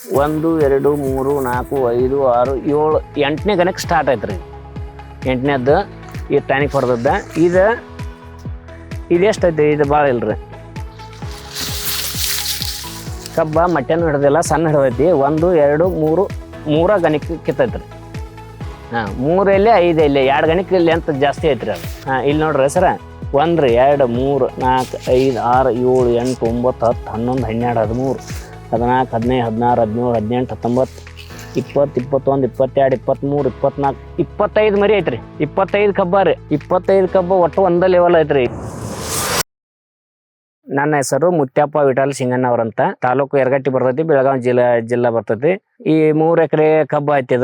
1 2 3 4 5 6 7 8ನೇ ಗಣಕ್ಕೆ start ಆಯ್ತು ರೀ. 8ನೇದ್ದು ಈ ಟಾನಿಕ್ ಹೊಡೆದದ್ದ. ಇದು ಎಷ್ಟೈತಿ? ಇದು ಭಾಳ ಇಲ್ರಿ. ಕಬ್ಬ ಮಟ್ಟೆನೂ ಹಿಡ್ದಿಲ್ಲ, ಸಣ್ಣ ಹಿಡ್ದೈತಿ. 1 2 3 ಗಣಕ್ಕೆ ಕಿತ್ತೈತ್ರಿ. 3 ಎಲೆ 5 ಎಲೆ 2 ಗಣಕ್ಕೆ ಲೆಂತ್ ಜಾಸ್ತಿ ಐತ್ರಿ ಅದು. ಇಲ್ಲಿ ನೋಡ್ರಿ ಸರ, 1 2 3 4 5 6 7 8 9 10 11 12 13 14 15 16 17 18 19 20 21 22 23 24 25 ಮರಿ ಐತ್ರಿ. 25 ಕಬ್ಬ ರೀ. 25 ಕಬ್ಬ ಒಟ್ಟು ಒಂದ ಲೆವೆಲ್ ಐತ್ರಿ. ನನ್ನ ಹೆಸರು ಮುತ್ಯಪ್ಪ ವಿಠಲ್ ಸಿಂಗಣ್ಣ ಅವರಂತ. ತಾಲೂಕು ಯರಗಟ್ಟಿ ಬರ್ತೈತಿ, ಬೆಳಗಾವಿ ಜಿಲ್ಲಾ ಬರ್ತೈತಿ. ಈ 3 ಎಕರೆ ಕಬ್ಬ ಐತಿ.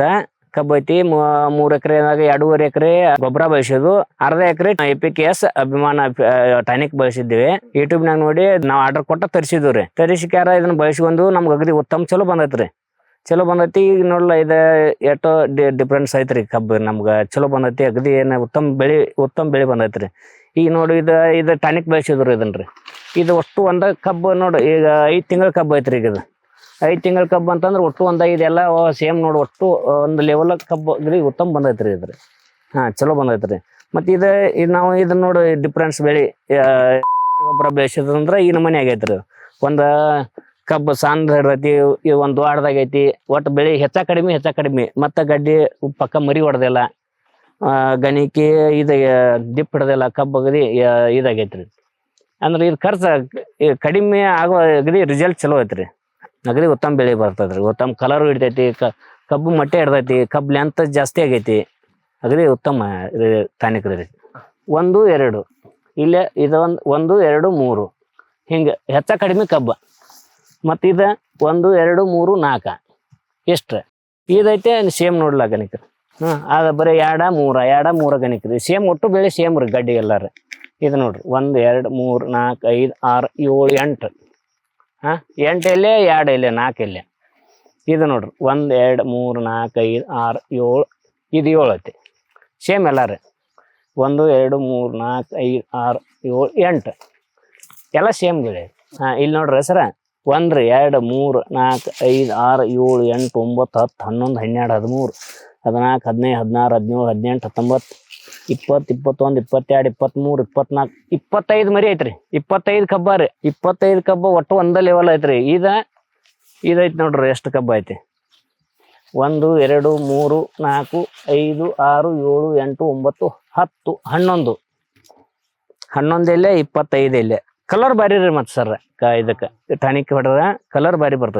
3 ಎಕರೆನಾಗ 2.5 ಎಕರೆ ಗೊಬ್ಬರ ಬಳಸೋದು, ಅರ್ಧ ಎಕರೆ APKS ಅಭಿಮಾನ ಟಾನಿಕ್ ಬಳಸಿದ್ದೀವಿ. ಯೂಟ್ಯೂಬ್ನಾಗ ನೋಡಿ ನಾವು ಆರ್ಡರ್ ಕೊಟ್ಟ ತರಿಸಿದ್ವಿ ರೀ. ತರಿಸಿಕ್ಯಾರ ಇದನ್ನ ಬಳಸ್ಕೊಂಡು ನಮ್ಗೆ ಅಗದಿ ಉತ್ತಮ ಚಲೋ ಬಂದೈತಿ. ಈಗ ನೋಡ್ಲ ಇದು ಎಷ್ಟೋ ಡಿಫ್ರೆನ್ಸ್ ಐತ್ರಿ. ಕಬ್ಬು ನಮ್ಗೆ ಚಲೋ ಬಂದೈತಿ. ಅಗದಿ ಏನು ಉತ್ತಮ ಬೆಳೆ ಬಂದೈತ್ರಿ. ಈಗ ನೋಡಿ ಇದು ಟಾನಿಕ್ ಬಳಸಿದ್ರು ಇದನ್ರಿ. ಇದು ಒಟ್ಟು ಒಂದ ಕಬ್ಬು ನೋಡಿ, ಈಗ 5 ತಿಂಗಳ ಕಬ್ಬು ಐತ್ರಿ. ಈಗ ಇದು 5 ತಿಂಗಳ ಕಬ್ಬು ಅಂತಂದ್ರೆ ಒಟ್ಟು ಇದೆಲ್ಲ ಸೇಮ್ ನೋಡಿ, ಒಟ್ಟು ಒಂದು ಲೆವೆಲ್ ಕಬ್ಬು ಅಗ್ರಿ ಉತ್ತಮ ಬಂದೈತ್ರಿ ಇದ್ರಿ. ಚಲೋ ಬಂದೈತ್ರಿ. ಮತ್ತು ಇದು ನಾವು ಇದನ್ನ ನೋಡಿ ಡಿಫ್ರೆನ್ಸ್ ಬೆಳೆ ಗೊಬ್ಬರ ಬೆಳೆಸಿದಂದ್ರೆ ಈ ನಮೂನೆ ಆಗೈತ್ರಿ. ಒಂದು ಕಬ್ಬು ಸಣ್ಣ ಹಿಡ್ದೈತಿ, ಒಂದು ದೊಡ್ಡದಾಗೈತಿ. ಒಟ್ಟು ಬೆಳೆ ಹೆಚ್ಚ ಕಡಿಮೆ. ಮತ್ತು ಗಡ್ಡಿ ಪಕ್ಕ ಮರಿ ಹೊಡೆದಿಲ್ಲ, ಗಣಿಕೆ ಇದು ದಿಪ್ ಹಿಡ್ದಿಲ್ಲ. ಕಬ್ಬು ಅಗದಿ ಇದಾಗೈತ್ರಿ. ಅಂದ್ರೆ ಇದು ಖರ್ಚು ಕಡಿಮೆ ಆಗೋ ಅಗದಿ ರಿಸಲ್ಟ್ ಚಲೋ ಐತ್ರಿ. ಅಗದಿ ಉತ್ತಮ ಬೆಳೆ ಬರ್ತದ್ರಿ. ಉತ್ತಮ ಕಲರು ಹಿಡ್ತೈತಿ. ಕಬ್ಬು ಮಟ್ಟೆ ಹಿಡ್ದೈತಿ. ಕಬ್ಬು ಲೆಂತ್ ಜಾಸ್ತಿ ಆಗೈತಿ. ಅಗದಿ ಉತ್ತಮ ಟಾನಿಕ್ ರೀ. 1 2 ಇಲ್ಲೇ ಇದು 1 2 3 ಹಿಂಗೆ ಹೆಚ್ಚ ಕಡಿಮೆ ಕಬ್ಬ. ಮತ್ತು ಇದು 1 2 3 4 ಎಷ್ಟು ಇದೈತೆ ಸೇಮ್ ನೋಡ್ಲ ಗಣಿಕ. ಅದು ಬರೀ 2 3 ಗಣಿಕ ರೀ. ಸೇಮ್ ಒಟ್ಟು ಬೆಳೆ ಸೇಮ್ ರೀ ಗಡ್ಡಿ ಎಲ್ಲಾರ. ಇದು ನೋಡ್ರಿ 1 2 3 4 5 6 7 8 8 ಎಲೆ 2 ಎಲೆ 4 ಎಲೆ. ಇದು ನೋಡ್ರಿ 1 2 3 4 5 6 7 ಇದು 7 ಐತಿ. ಸೇಮ್ ಎಲ್ಲ ರೀ. 1 2 3 4 5 6 7 8 ಎಲ್ಲ ಸೇಮ್ ಬೆಳೆ. ಇಲ್ಲಿ ನೋಡ್ರಿ ಸರ, 1 2 3 4 5 6 7 8 9 10 11 12 13 14 15 16 17 18 19 20 21 22 23 24 25 ಮರಿ ಐತ್ರಿ. 25 ಕಬ್ಬ ರೀ. 25 ಕಬ್ಬ ಒಟ್ಟು ಒಂದ ಲೆವೆಲ್ ಐತ್ರಿ. ಇದೈತಿ ನೋಡ್ರಿ ಎಷ್ಟು ಕಬ್ಬ ಐತಿ. 1 2 3 4 5 6 7 8 9 10 11 ಎಲೆ 25 ಎಲೆ. ಕಲರ್ ಬಾರಿ ರೀ. ಮತ್ತು ಸರ್ ಇದಕ್ಕೆ ಟಾನಿಕ್ ಹೊಡೆದ ಕಲರ್ ಬಾರಿ ಬರ್ತದೆ.